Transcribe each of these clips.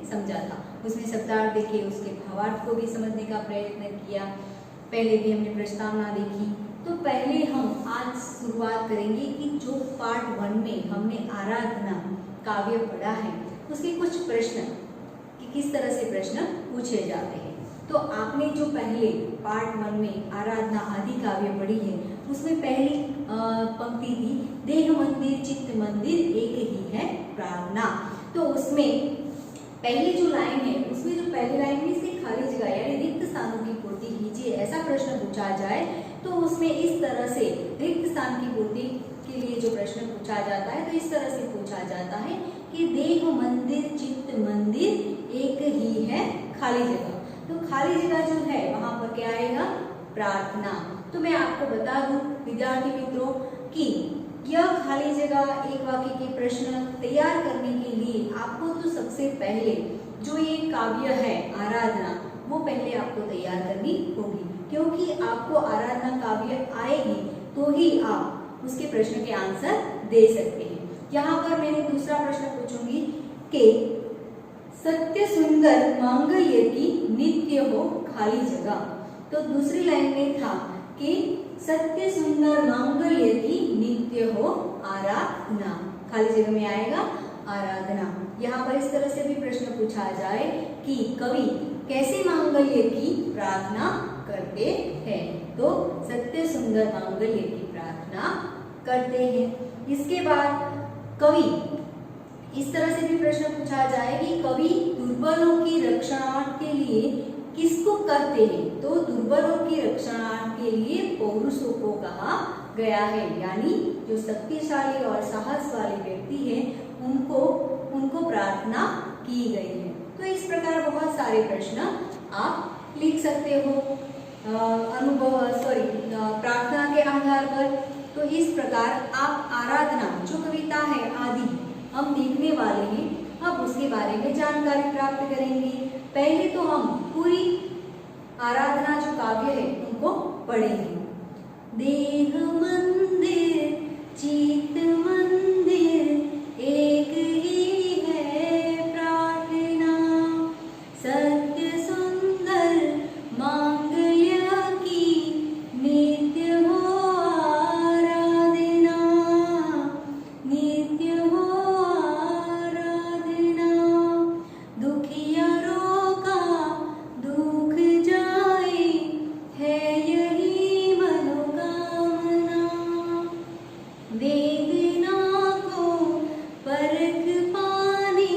समझा था। उसमें शब्दार्थ देखे, उसके भावार्थ को भी समझने का प्रयत्न किया। पहले भी हमने प्रस्तावना देखी। तो पहले हम आज शुरुआत करेंगे कि जो पार्ट 1 में हमने आराधना काव्य पढ़ा है उसके कुछ प्रश्न कि किस तरह से प्रश्न पूछे जाते हैं। तो आपने जो पहले पार्ट 1 में आराधना आदि काव्य पढ़ी है उसमें पहली पंक्ति थी, देह मंदिर चित्त मंदिर एक ही है प्रार्थना। तो उसमें पहली जो लाइन है उसमें जो पहली लाइन में से खाली जगह यानी रिक्त स्थानों की पूर्ति कीजिए ऐसा प्रश्न पूछा जाए तो उसमें इस तरह से रिक्त स्थान की पूर्ति के लिए जो प्रश्न पूछा जाता है तो इस तरह से पूछा जाता है कि देह मंदिर चित्त मंदिर एक ही है खाली जगह। तो खाली जगह जो है वहां पर क्या आएगा, प्रार्थना। तो मैं आपको बता दूं विद्यार्थी मित्रों कि यह खाली जगह एक वाक्य के प्रश्न तैयार करने के लिए आपको तो सबसे पहले जो ये काव्य है आराधना वो पहले आपको तैयार करनी होगी, क्योंकि आपको आराधना काव्य आएगी तो ही आप उसके प्रश्न के आंसर दे सकते हैं। यहाँ पर मैंने दूसरा प्रश्न पूछूंगी कि सत्य सुंदर मांगल्य की नित्य हो खाली जगह। तो दूसरी लाइन में था कि सत्य सुंदर मांगल्य की नित्य हो आराधना, खाली जगह में आएगा आराधना। यहाँ पर इस तरह से भी प्रश्न पूछा जाए कि कवि कैसे मांगल्य की प्रार्थना करते हैं, तो सत्य सुंदर मांगल्य की प्रार्थना करते हैं। इसके बाद कवि इस तरह से भी प्रश्न पूछा जाए कि कवि दुर्बलों की रक्षणार्थ के लिए किसको कहते हैं, तो दुर्बलों की रक्षणार्थ के लिए पौरुषों को कहा गया है, यानी जो शक्तिशाली और साहस वाले व्यक्ति हैं उनको प्रार्थना की गई है। तो इस प्रकार बहुत सारे प्रश्न आप लिख सकते हो प्रार्थना के आधार पर। तो इस प्रकार आप आराधना जो कविता है आदि हम देखने वाले हैं, अब उसके बारे में जानकारी प्राप्त करेंगे। पहले तो हम पूरी आराधना जो काव्य है उनको पढ़ेंगे। देह मंदिर चित्त मंदिर एक ही है प्रार्थना, सत्य सुंदर मांगल्य की नित्य हो आराधना, नित्य हो आराधना, दुखियारों का दुख जाए है यही मनोकामना, वेदना को परख पाने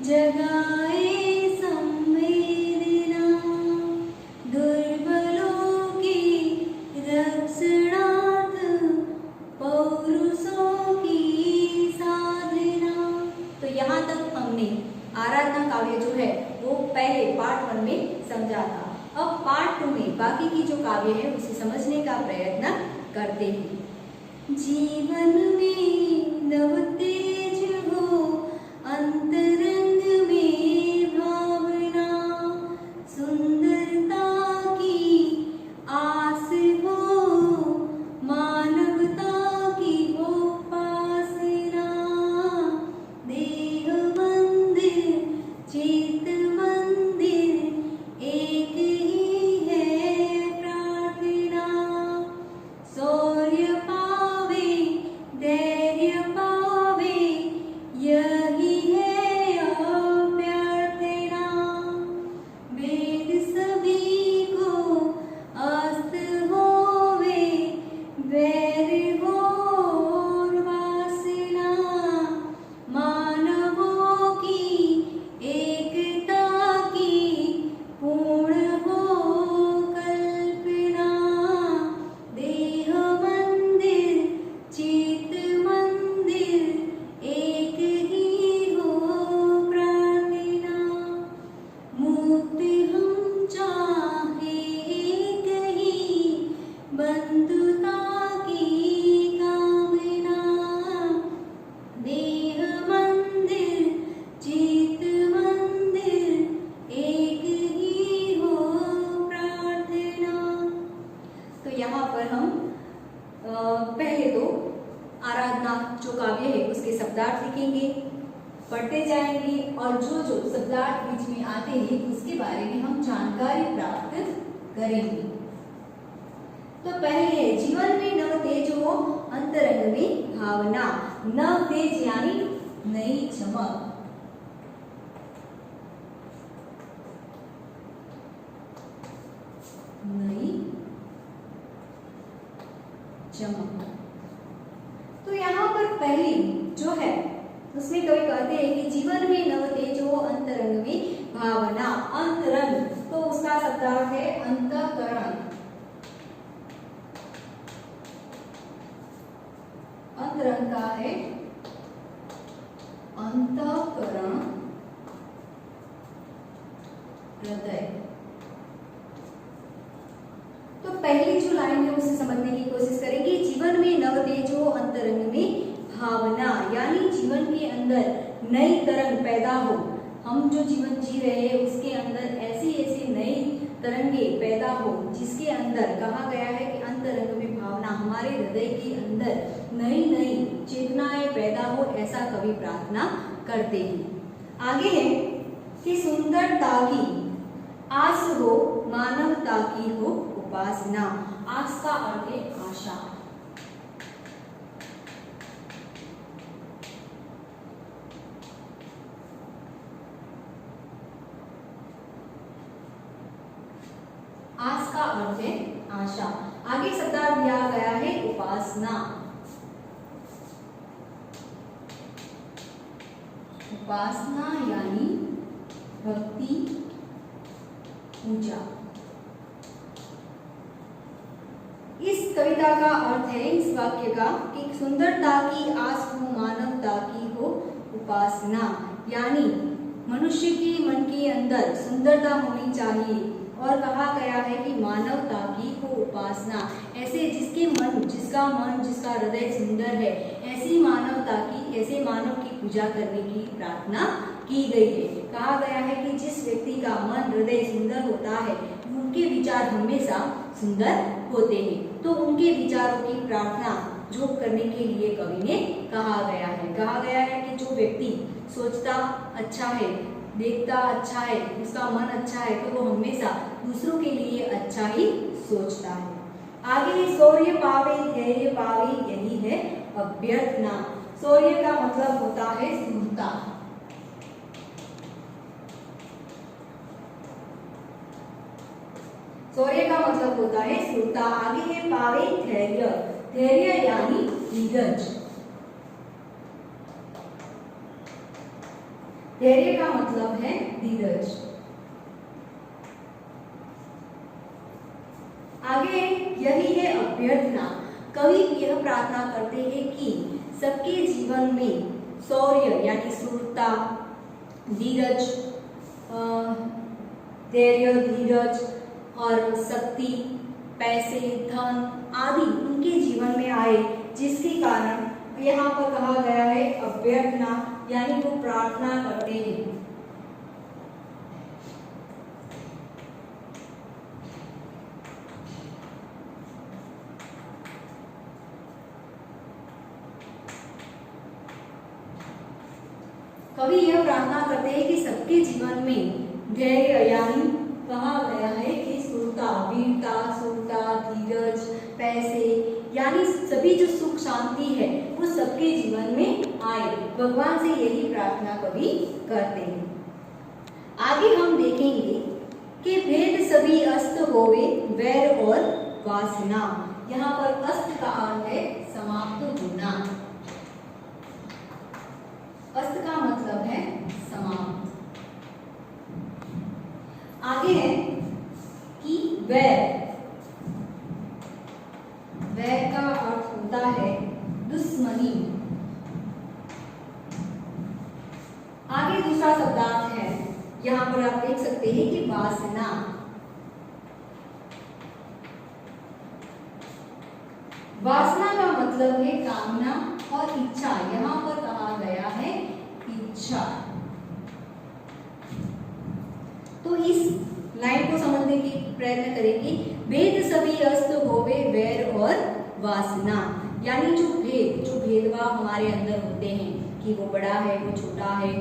जगाए संवेदना, दुर्बलों की रक्षणार्थ पौरुषों की साधना। तो यहाँ तक हमने आराधना काव्य जो है वो पहले पार्ट 1 में समझा था। अब पार्ट 2 में बाकी की जो काव्य है उसे समझने का प्रयत्न करते हैं। जीवन में नव तेज हो अंतरंग में भावना, सुंदरता की आस हो मानवता की हो उपासना, देह मंदिर चित्त मंदिर एक ही है प्रार्थना, शौर्य पावे धैर्य पावे यही है अभ्यर्थना, वेद सभी को अस्त होवे वैर घोर वासना, मानवों की एकता की पूर्ण हो कल्पना, देह मंदिर चित्त मंदिर एक ही हो प्रार्थना, मुक्त हम चाहे एक ही बंधुता की कामना, देह मंदिर चित्त मंदिर एक ही हो प्रार्थना। तो यहाँ पर हम पहले तो आराधना जो काव्य है उसके शब्दार्थ लिखेंगे, पढ़ते जाएंगे और जो जो शब्दार्थ बीच में आते हैं उसके बारे में हम जानकारी प्राप्त करेंगे। तो पहले है जीवन में नव तेज हो, अंतरंग में भावना। नव तेज यानी नई चमक, नई चमक। तो यहाँ पर पहली जो है उसमें कवि कहते हैं कि जीवन में नव तेज हो, अंतरंग में भावना। अंतरंग तो उसका शब्दार्थ है अंतःकरण। अंतरंग का है अंतःकरण, हृदय। तो पहली जो लाइन है उसे समझने की कोशिश करेंगे। जीवन में नव तेज हो, अंतरंग में भावना, यानी जीवन के अंदर नई तरंग पैदा हो। हम जो जीवन जी रहे हैं उसके अंदर ऐसी ऐसी नई तरंगे पैदा हो, जिसके अंदर कहा गया है कि अंतरंग में भावना, हमारे हृदय के अंदर नई नई चेतनाएं पैदा हो, ऐसा कवि प्रार्थना करते हैं। आगे है कि सुंदरता की आस हो, मानवता की हो उपासना। आस का अर्थ है आशा। आस का अर्थ है आशा। आगे शब्दार्थ दिया गया है उपासना। उपासना यानी भक्ति, पूजा। इस कविता का अर्थ है, इस वाक्य का, कि सुंदरता की आस हो, मानवता की हो उपासना, यानी मनुष्य के मन के अंदर सुंदरता होनी चाहिए। और कहा गया है कि मानवता की हो उपासना, ऐसे जिसका मन जिसका हृदय सुंदर है, ऐसी मानवता की, ऐसे मानव की पूजा करने की प्रार्थना की गई है। कहा गया है कि जिस व्यक्ति का मन हृदय सुंदर होता है उनके विचार हमेशा सुंदर होते हैं। तो उनके विचारों की प्रार्थना जो करने के लिए कवि ने कहा गया है। कहा गया है कि जो व्यक्ति सोचता अच्छा है, देखता अच्छा है, उसका मन अच्छा है, तो वो हमेशा दूसरों के लिए अच्छा ही सोचता है। आगे शौर्य पावे, धैर्य पावे, यही है अभ्यर्थना। शौर्य का मतलब होता है शूरता। शौर्य का मतलब होता है शूरता। आगे है पावे, धैर्य। धैर्य यानी धीरज। धैर्य का मतलब है धीरज। आगे यही है अभ्यर्थना। कवि यह प्रार्थना करते हैं कि सबके जीवन में शौर्य यानी शूरता, धीरज, धैर्य, धीरज और शक्ति, पैसे, धन आदि उनके जीवन में आए, जिसके कारण यहाँ पर कहा गया है अभ्यर्थना, यानी वो प्रार्थना करते हैं। कवि यह प्रार्थना करते हैं कि सबके जीवन में धैर्य, यानी कहा गया है कि शूरता, वीरता, शूरता, धीरज, पैसे, यानी सभी जो सुख शांति है वो सबके जीवन में आए। भगवान से यही प्रार्थना कवि करते हैं। आगे हम देखेंगे कि भेद सभी अस्त होवे, वैर और वासना। यहाँ पर अस्त का अर्थ है समाप्त होना। अस्त का मतलब है समाप्त। आगे है कि वैर। वैर का अर्थ होता है दुश्मनी। आगे दूसरा शब्दार्थ है, यहाँ पर आप देख सकते हैं कि वासना। वासना का मतलब है कामना और इच्छा। यहाँ पर कहा गया है इच्छा। तो इस लाइन को समझने की प्रयत्न करेंगे। भेद सभी अस्त होवे, वैर और वासना, यानी जो भेदभाव हमारे अंदर होते हैं, कि वो बड़ा है, वो छोटा है,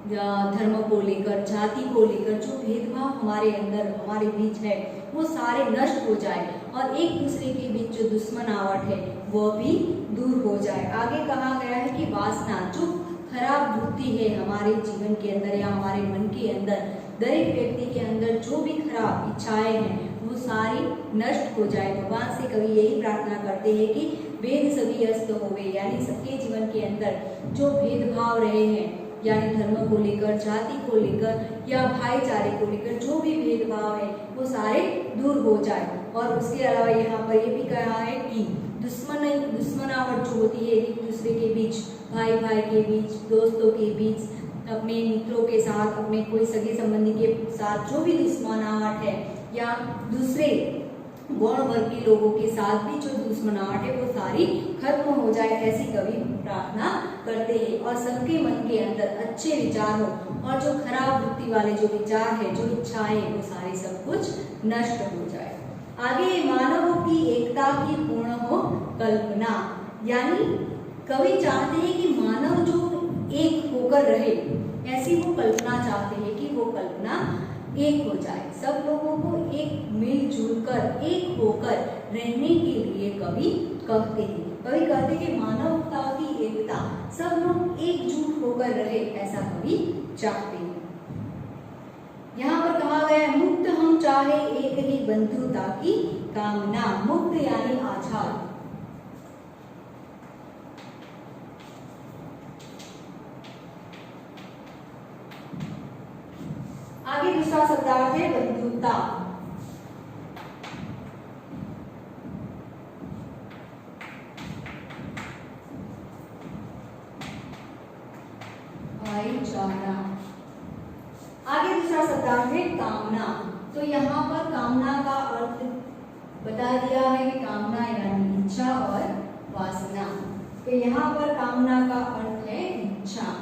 धर्म को लेकर, जाति को लेकर जो भेदभाव हमारे अंदर, हमारे बीच है, वो सारे नष्ट हो जाए और एक दूसरे के बीच जो दुश्मनावट है वो भी दूर हो जाए। आगे कहा गया है कि वासना, जो खराब बुद्धि है हमारे जीवन के अंदर या हमारे मन के अंदर, दरेक व्यक्ति के अंदर जो भी खराब इच्छाएं हैं वो सारी नष्ट हो जाए। भगवान से कवि यही प्रार्थना करते हैं कि भेद सभी अस्त होवे, यानी सबके जीवन के अंदर जो भेदभाव रहे हैं, यानी धर्म को लेकर, जाति को लेकर या भाईचारे को लेकर जो भी भेदभाव है वो सारे दूर हो जाए। और उसके अलावा यहाँ पर ये भी कहा है कि दुश्मनावट जो होती है एक दूसरे के बीच, भाई भाई के बीच, दोस्तों के बीच, अपने मित्रों के साथ, अपने कोई सगे संबंधी के साथ जो भी दुश्मनावट है या दूसरे गौण वर्ग के लोगों के साथ भी जो दुश्मनाहट है वो सारी खत्म हो जाए, ऐसी कवि प्रार्थना करते हैं और सबके मन के अंदर अच्छे विचार हो और जो खराब वृत्ति वाले जो विचार है, जो इच्छाएं वो सारी सब कुछ नष्ट हो जाए। आगे मानवों की एकता की पूर्ण हो कल्पना, यानी कवि चाहते हैं कि मानव जो एक होकर रहे, ऐसी वो कल्पना चाहते हैं कि वो कल्पना एक हो जाए, सब लोगों को एक मिलजुल कर, एक होकर रहने के लिए कवि कहते हैं। कवि कहते हैं कि मानवता की एकता, सब लोग एकजुट होकर रहे, ऐसा कवि चाहते हैं। यहाँ पर कहा गया है मुक्त हम चाहे एक ही बंधुता की कामना। मुक्त यानी आजाद, आगे दूसरा शब्दार्थ है बंधुता। भाईचारा। आगे दूसरा शब्दार्थ है कामना। तो यहाँ पर कामना का अर्थ बता दिया है कि कामना यानी इच्छा और वासना। तो यहाँ पर कामना का अर्थ है इच्छा।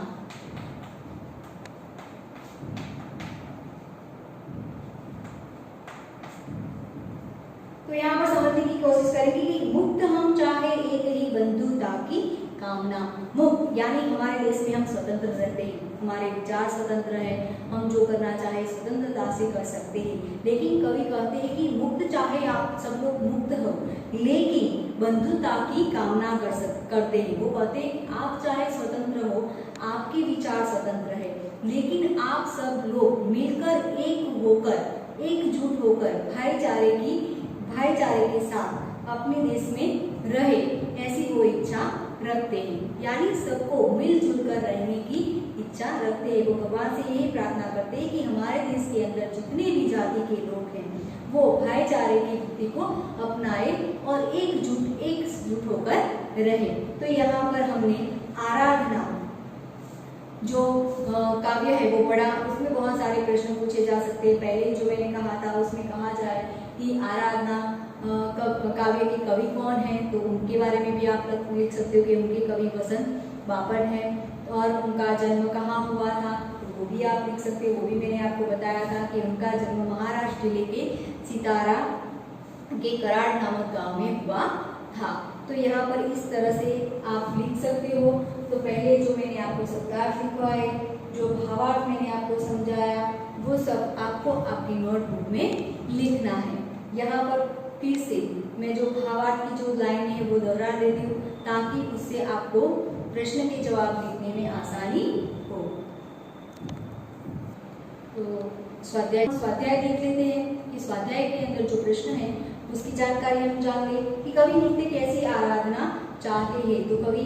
तो यहाँ पर समझने की कोशिश करेंगे कि मुक्त हम चाहे एक ही बंधुता की कामना। मुक्त यानी हमारे देश में हम स्वतंत्र रहते हैं, हमारे विचार स्वतंत्र है, हम जो करना चाहे स्वतंत्रता से कर सकते हैं। लेकिन कवि कहते हैं कि मुक्त चाहे आप सब लोग मुक्त हो, लेकिन बंधुता की कामना करते हैं। वो कहते हैं आप चाहे स्वतंत्र हो, आपके विचार स्वतंत्र है, लेकिन आप सब लोग मिलकर एक होकर, एकजुट होकर भाईचारे के साथ अपने देश में रहे, ऐसी वो इच्छा रखते हैं। यानी सबको मिलजुल कर रहने की इच्छा रखते हैं। वो भगवान से यही प्रार्थना करते हैं कि हमारे देश के अंदर जितने भी जाति के लोग हैं वो भाईचारे की वृत्ति को अपनाए और एकजुट होकर रहे। तो यहाँ पर हमने आराधना जो काव्य है वो पढ़ा, उसमें बहुत सारे प्रश्न पूछे जा सकते हैं। पहले जो मैंने कहा था उसमें कहा जाए कि आराधना काव्य के कवि कौन हैं, तो उनके बारे में भी आप लोग लिख सकते हो कि उनके कवि वसंत बापट हैं और उनका जन्म कहाँ हुआ था, तो वो भी आप लिख सकते हो। वो भी मैंने आपको बताया था कि उनका जन्म महाराष्ट्र जिले के सितारा के कराड़ नामक गांव में हुआ था। तो यहाँ पर इस तरह से आप लिख सकते हो। तो पहले जो मैंने आपको शब्दार्थ लिखवाए, जो भावार्थ मैंने आपको समझाया, वो सब आपको आपकी नोटबुक में लिखना है। यहाँ पर फिर से मैं जो भावार्थ की जो लाइन है वो दोहरा देती हूँ ताकि उससे आपको प्रश्न के जवाब लिखने में आसानी हो। तो स्वाध्याय देख लेते हैं कि स्वाध्याय के अंदर जो प्रश्न है उसकी जानकारी हम जान ले कि कवि नित्य कैसी आराधना चाहते हैं। तो कवि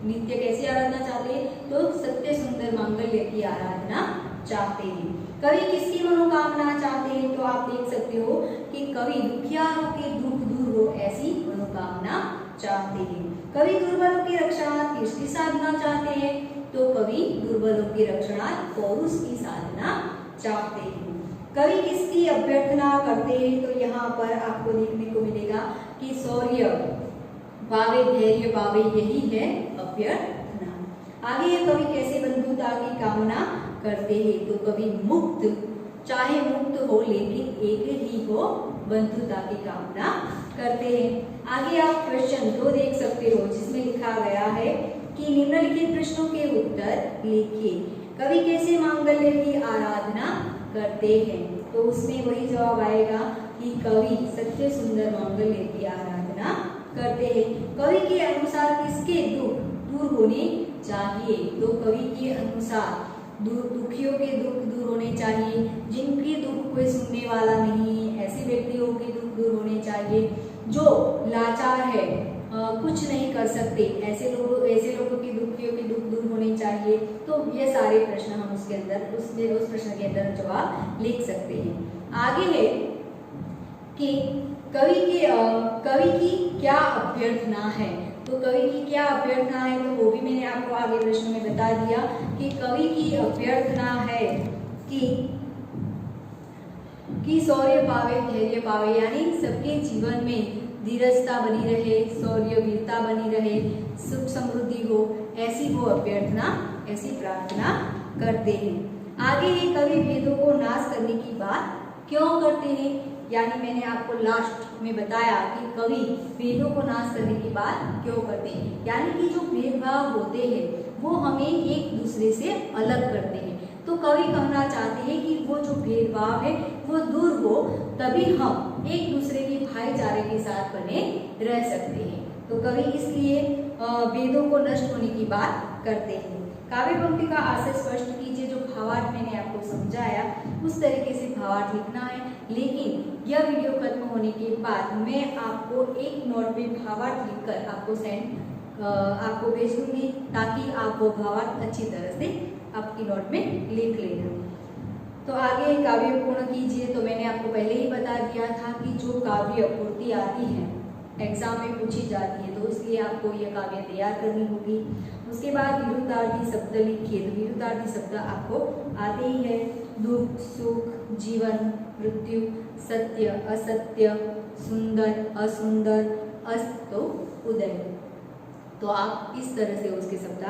नित्य कैसी आराधना चाहते हैं, तो सत्य सुंदर मांगल्य की आराधना चाहते हैं। कवि किसकी मनोकामना चाहते हैं, तो आप देख सकते हो कि कवि दुखियारों के दुख दूर हो ऐसी मनोकामना चाहते हैं। कवि दुर्बलों की रक्षणार्थ किसकी साधना चाहते हैं, तो कवि दुर्बलों की रक्षणार्थ पौरुष की साधना चाहते हैं। कवि किसकी अभ्यर्थना करते हैं, तो यहाँ पर आपको देखने को मिलेगा कि शौर्य पावे, धैर्य पावे, यही है अभ्यर्थना। आगे ये कवि कैसे बंधुता की कामना करते हैं, तो कवि मुक्त चाहे मुक्त हो लेकिन एक ही हो, बंधुता की कामना करते हैं। आगे आप क्वेश्चन 2 देख सकते हो जिसमें लिखा गया है कि निम्नलिखित प्रश्नों के उत्तर लिखिए। कवि कैसे मांगल्य की आराधना करते हैं? तो उसमें वही जवाब आएगा कि कवि सत्य सुंदर मांगल्य की आराधना करते हैं। कवि के अनुसार किसके दुख दूर होने चाहिए? तो कवि के अनुसार दुखियों के दुख दूर होने चाहिए, जिनके दुख कोई सुनने वाला नहीं, ऐसे व्यक्तियों के दुख दूर होने चाहिए, जो लाचार है, कुछ नहीं कर सकते, ऐसे लोगों के दुखियों के दुख दूर होने चाहिए। तो ये सारे प्रश्न हम उसके अंदर उस प्रश्न के अंदर जवाब लिख सकते हैं। आगे है कि कवि की क्या अभ्यर्थना है? तो कवि की क्या अभ्यर्थना है? तो वो भी मैंने आपको आगे प्रश्न में बता दिया कि कवि की अभ्यर्थना है कि शौर्य पावे धैर्य पावे, यानी सबके जीवन में धीरजता बनी रहे, शौर्य वीरता बनी रहे, सुख समृद्धि हो, ऐसी वो अभ्यर्थना, ऐसी प्रार्थना करते हैं। आगे है कवि भेदों को नाश करने की बात क्यों करते हैं? यानी मैंने आपको लास्ट में बताया कि कवि भेदों को नाश करने की बात क्यों करते हैं, यानी कि जो भेदभाव होते हैं वो हमें एक दूसरे से अलग करते हैं। तो कवि कहना चाहते हैं कि वो जो भेदभाव है वो दूर हो, तभी हम एक दूसरे के भाईचारे के साथ बने रह सकते हैं। तो कवि इसलिए भेदों को नष्ट होने की बात करते हैं। काव्य पंक्ति का आशय स्पष्ट कीजिए। जो भावार्थ मैंने आपको समझाया उस तरीके से भावार्थ लिखना है, लेकिन यह वीडियो खत्म होने के बाद मैं आपको एक नोट में भावार्थ लिखकर आपको भेज दूंगी, ताकि आप वो भावार्थ अच्छी तरह से आपकी नोट में लिख लेना। तो आगे काव्य पूर्ण कीजिए। तो मैंने आपको पहले ही बता दिया था कि जो काव्य पूर्ति आती है एग्जाम में पूछी जाती है, तो इसलिए आपको यह काव्य तैयार करनी होगी। उसके बाद विरुद्धार्थी शब्द लिखिए। तो विरुद्धार्थी शब्द आपको आते ही है। दुख सुख, जीवन मृत्यु, सत्य असत्य, सुंदर असुंदर, अस्त तो उदय। तो आप इस तरह से उसके शब्द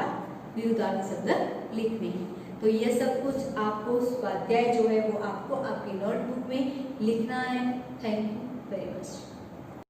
विरुद्धार्थी शब्द लिखने हैं। तो ये सब कुछ आपको स्वाध्याय जो है वो आपको आपकी नोटबुक में लिखना है। Thank you very much.